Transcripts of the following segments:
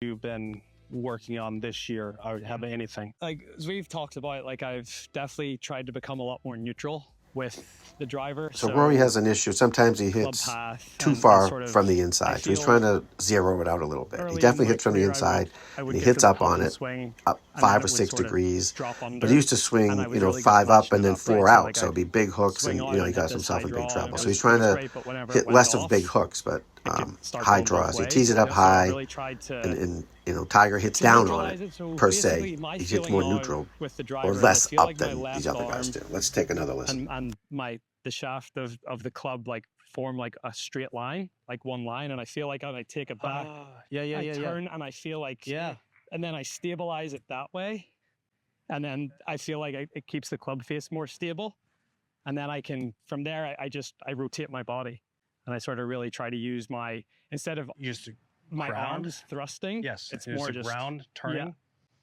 you've been working on this year, or have anything? Like, as we've talked about, like, I've definitely tried to become a lot more neutral with the driver. So Rory has an issue. Sometimes he club hits path too and far sort of, from the I inside. So he's feel trying to zero it out a little bit. He early in definitely my hits from the career, inside, I would and he get hits to up on puddle it, swing, up and then 5 it or would 6 sort of degrees. drop under, But he used to and swing, I would really 5 get up and matching then it up, 4 right? So, out. like, So it'd I'd be big hooks, swing and out he and got hit this himself high in big draw, trouble. and So it he's was trying to great, but whenever it hit went less of off, big hooks, but it could start high going both draws. He ways, tees it up So I high, really tried to and Tiger hits down on neutralize it, it. So per se. basically, my He hits feeling more now neutral with the or driver is I less feel up like my than these left other guys arm do. Let's take another listen. and the shaft of the club like form like a straight line, like one line, and I feel like when I take it back, I turn and I feel like, and then I stabilize it that way, and then I feel like it keeps the club face more stable, and then I can, from there, I rotate my body, and I sort of really try to use my, instead of my arms thrusting, it's more just ground turning.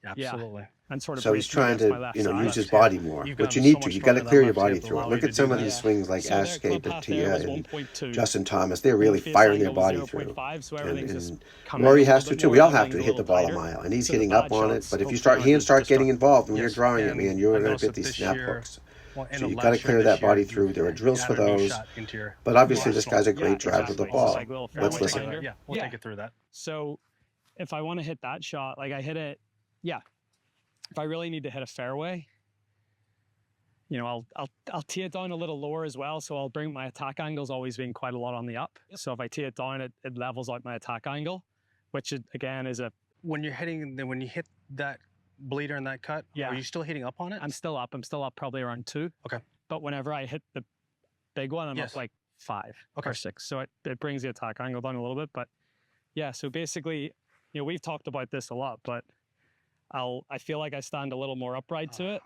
Absolutely. and sort of So he's bracing trying against to, my left side. use his body more, You've which you gotten need so to. much You got to stronger, clear that your body left hip through it. allow Look you at to some do of that. these swings like So Ash the club Cape, path there was Tia, and 1.2. Justin Thomas. They're really The face firing their angle was body through. 0.5, so everything's just And coming Rory in a has little to bit too. more, We all have everything's to a hit the little ball a tighter. mile, and he's So the hitting up bad on it. shots But if you go start, down hands just start to getting start. involved when you're Yes, drawing at and me, and you're I going to noticed hit that these this snap year, hooks. well, in So the you got to last year clear this that body year, through. There are you drills for added a new those. shot into your But obviously, this arsenal. guy's a great driver of the exactly. ball. Just like little Let's forward listen. finder. Yeah, we'll take it through that. So if I want to hit that shot, like I hit it, if I really need to hit a fairway, I'll tee it down a little lower as well. So I'll bring my attack angle's always been quite a lot on the up. So if I tee it down, it levels out my attack angle, which again is When you hit that bleeder in that cut, are you still hitting up on it? I'm still up probably around 2. Okay. But whenever I hit the big one, I'm up like 5 or 6. So it brings the attack angle down a little bit. But yeah, so basically, we've talked about this a lot, but I feel like I stand a little more upright to it.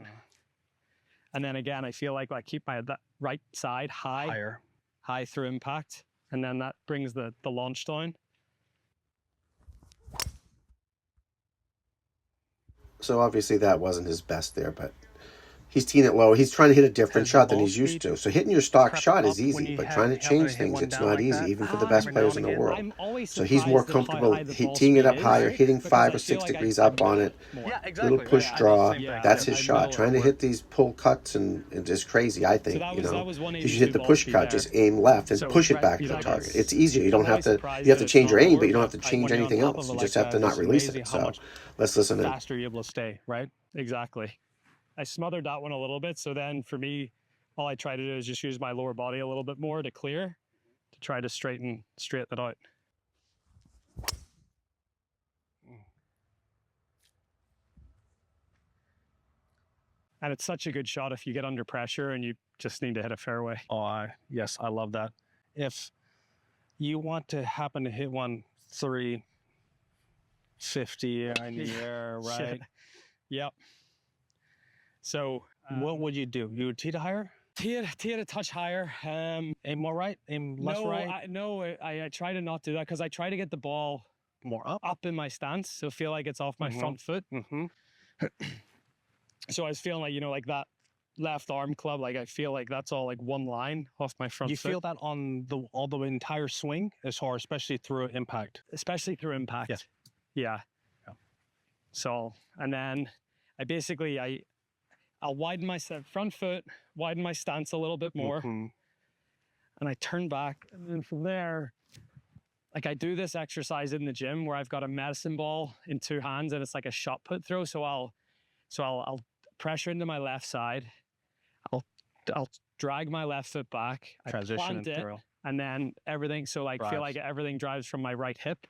And then again, I feel like I keep my right side high through impact, and then that brings the launch down. So obviously that wasn't his best there, but he's teeing it low. He's trying to hit a different shot than he's used to. So hitting your stock shot is easy, but trying to change things, it's not easy, even for the best players in the world. So he's more comfortable teeing it up higher, hitting 5 or 6 degrees up on it. Little push draw. That's his shot. Trying to hit these pull cuts and is crazy, I think. You should hit the push cut, just aim left and push it back to the target. It's easier. You don't have to. You have to change your aim, but you don't have to change anything else. You just have to not release it. So let's listen in. Faster you're able to stay, right? Exactly. I smothered that one a little bit. So then for me, all I try to do is just use my lower body a little bit more to clear, to try to straighten that out. And it's such a good shot if you get under pressure and you just need to hit a fairway. Yes, I love that. If you want to happen to hit one 350 in the air, right? Yep. So what would you do? You would tee it higher? Tee it a touch higher. Aim more right? Aim less right? I try to not do that because I try to get the ball more up in my stance, so feel like it's off my front foot. So I was feeling like, like that left arm club, like I feel like that's all like one line off my front foot. You feel that on all the entire swing, especially through impact? Especially through impact. Yes. Yeah. So, and then I'll widen my front foot, widen my stance a little bit more, and I turn back. And then from there, like I do this exercise in the gym where I've got a medicine ball in 2 hands and it's like a shot put throw. So I'll pressure into my left side. I'll drag my left foot back. Transition and throw. And then everything. So like feel like everything drives from my right hip.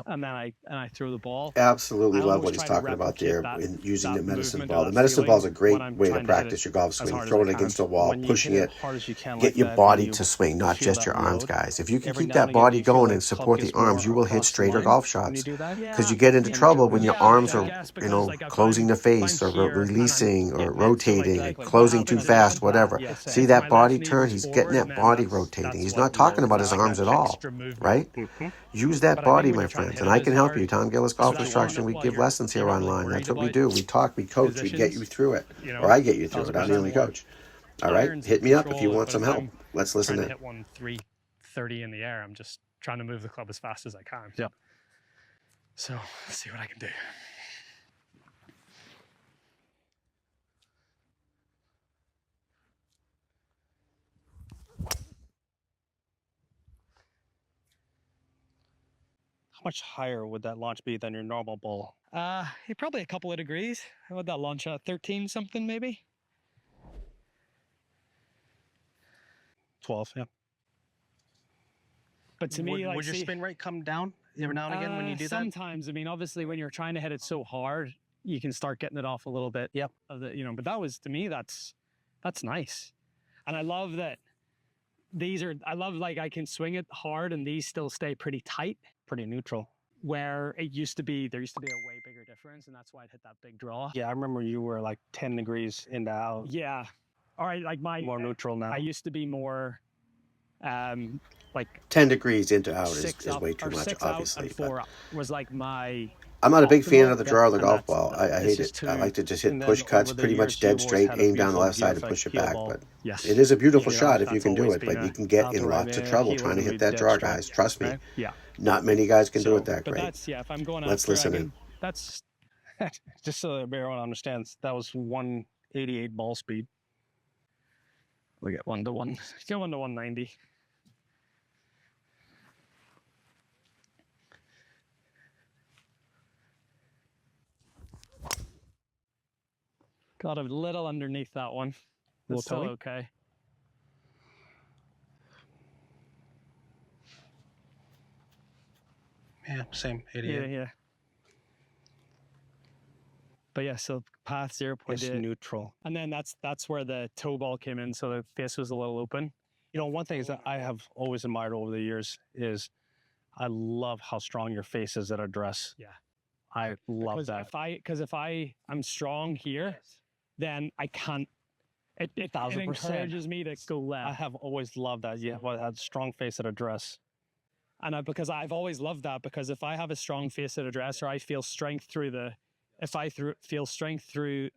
And then I throw the ball. Absolutely love what he's talking about there in using the medicine ball. The medicine ball is a great way to practice your golf swing. Throw it against the wall, pushing it. Get your body to swing, not just your arms, guys. If you can keep that body going and support the arms, you will hit straighter golf shots. Because you get into trouble when your arms are, closing the face or releasing or rotating, closing too fast, whatever. See that body turn? He's getting that body rotating. He's not talking about his arms at all, right? Use that body, my friends, and I can help you. Tom Gillis Golf Instruction. We give lessons here online. That's what we do. We talk, we coach, we get you through it. Or I get you through it. I'm the only coach. All right? Hit me up if you want some help. Let's listen in. Hit one 330 in the air. I'm just trying to move the club as fast as I can. Yep. So let's see what I can do. How much higher would that launch be than your normal ball? Probably a couple of degrees. How would that launch at 13 something maybe? 12, yeah. But to me, like, would your spin rate come down every now and again when you do that? Sometimes. I mean, obviously, when you're trying to hit it so hard, you can start getting it off a little bit. Yep. But that was, to me, that's nice. And I love that I love, like, I can swing it hard and these still stay pretty tight. Pretty neutral. Where there used to be a way bigger difference, and that's why I'd hit that big draw. Yeah, I remember you were like 10 degrees into out. Yeah. All right, like more neutral now. I used to be more like 10 degrees into out is way too much, obviously. 4 was like my... I'm not a big fan of the draw of the golf ball. I hate it. I like to just hit push cuts, pretty much dead straight, aim down the left side and push it back. But it is a beautiful shot if you can do it, but you can get in lots of trouble trying to hit that draw, guys. Trust me. Yeah. Not many guys can do it that great. That's, if I'm going Let's listen in. That's... Just so everyone understands, that was 188 ball speed. We get 1 to 1. Go 1 to 190. Got a little underneath that one. That's still okay. Yeah, same. 88. Yeah. But yeah, so path 0.8. It's neutral. And then that's where the toe ball came in, so the face was a little open. You know, one thing is that I have always admired over the years is I love how strong your face is at address. Yeah. I love that. Because if I'm strong here, then I can't. It 1000%. Encourages me to go left. I have always loved that. Yeah, well, I had strong face at address. And because I've always loved that, because if I have a strong face at address, or I feel strength through feel strength through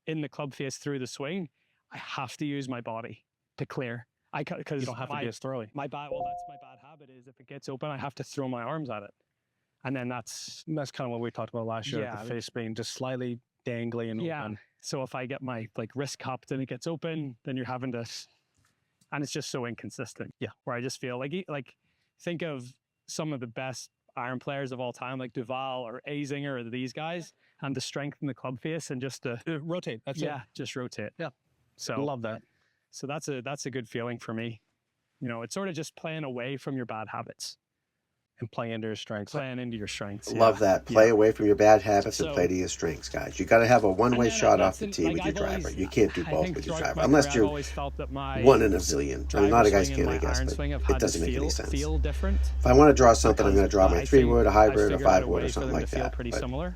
in the club face through the swing, I have to use my body to clear. Because you don't have to be as throwy. That's my bad habit is if it gets open, I have to throw my arms at it. And then that's kind of what we talked about last year, the face being just slightly dangly and open. So if I get my wrist cupped and it gets open, then you're having to, and it's just so inconsistent. Yeah. Where I just feel like think of some of the best iron players of all time, like Duval or Azinger or these guys, and to strengthen the club face and just to rotate. That's it. Yeah, just rotate. Yeah. So I love that. So that's a good feeling for me. You know, it's sort of just playing away from your bad habits. And play into your strengths. Playing into your strengths. Love that. Play away from your bad habits and play to your strengths, guys. You got to have a one-way shot off the tee with your driver. You can't do both with your driver unless you're 1 in a zillion. A lot of guys can, I guess, but it doesn't make any sense. If I want to draw something, I'm going to draw my 3-wood, a hybrid, a 5-wood, or something like that. Pretty similar.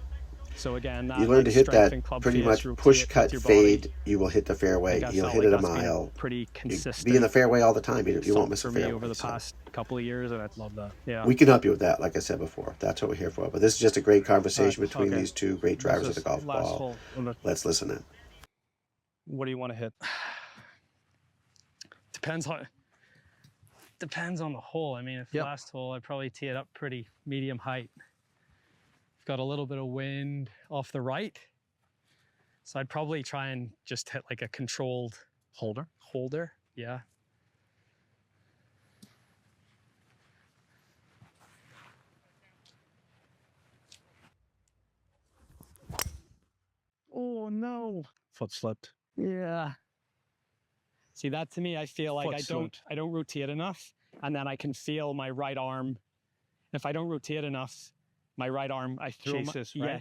So again, you learn to hit that pretty much push, cut, fade. You will hit the fairway. You'll hit it a mile. Pretty consistent. Be in the fairway all the time. You won't miss a fairway. Over the past couple of years, and I love that. Yeah, we can help you with that. Like I said before, that's what we're here for. But this is just a great conversation between these two great drivers of the golf ball. Let's listen in. What do you want to hit? Depends on the hole. I mean, if last hole, I'd probably tee it up pretty medium height. Got a little bit of wind off the right, so I'd probably try and just hit like a controlled holder. Yeah. Oh no, foot slipped. Yeah. See, that to me, I feel like I don't rotate enough, and then I can feel my right arm. If I don't rotate enough, my right arm, I throw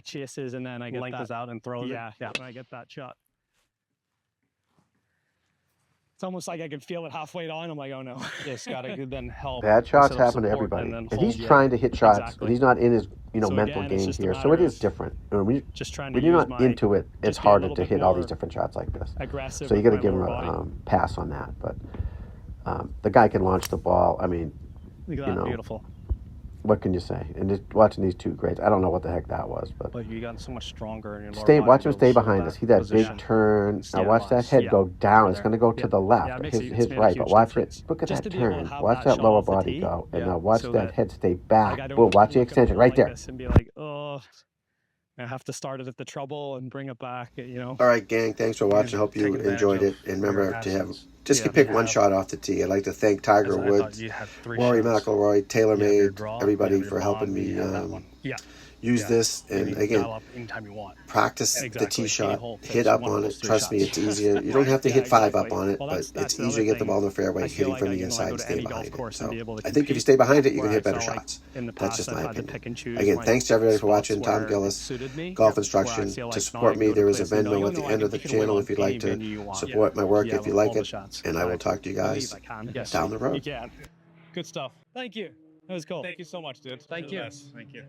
chases, and then I get length is out and throws it. Yeah, when I get that shot. It's almost like I can feel it halfway down. I'm like, oh no. It's got to then help. Bad shots happen to everybody. And he's trying to hit shots, and he's not in his mental game here. So it is different. When you're not into it, it's harder to hit all these different shots like this. Aggressive. So you got to give him a pass on that. But the guy can launch the ball. I mean, look at that, beautiful. what can you say? And just watching these two greats, I don't know what the heck that was, but you got so much stronger in your lower stay. body. Watch him stay behind that us. See that position. big turn. Now watch that head go down. It's going to go to the left, his right. But watch it. Look at that turn. Watch that lower body go, and now watch that head stay back. Boom. Watch the extension right there. And be like, oh, I have to start it at the trouble and bring it back. You know. All right, gang. Thanks for watching. Hope you enjoyed it. And remember to have. Just pick one shot off the tee. I'd like to thank Tiger Woods, Rory McIlroy, TaylorMade, everybody for helping me use this. And again, practice the tee shot, hit up on it. Trust me, it's easier. You don't have to hit 5 up on it, but it's easier to get the ball in the fairway, hitting from the inside and stay behind it. So I think if you stay behind it, you can hit better shots. That's just my opinion. Again, thanks to everybody for watching. Tom Gillis, Golf Instruction. To support me, there is a Venmo at the end of the channel if you'd like to support my work if you like it. And I will talk to you guys down the road. Good stuff. Thank you. That was cool. Thank you so much, dude. Thank you. Thank you.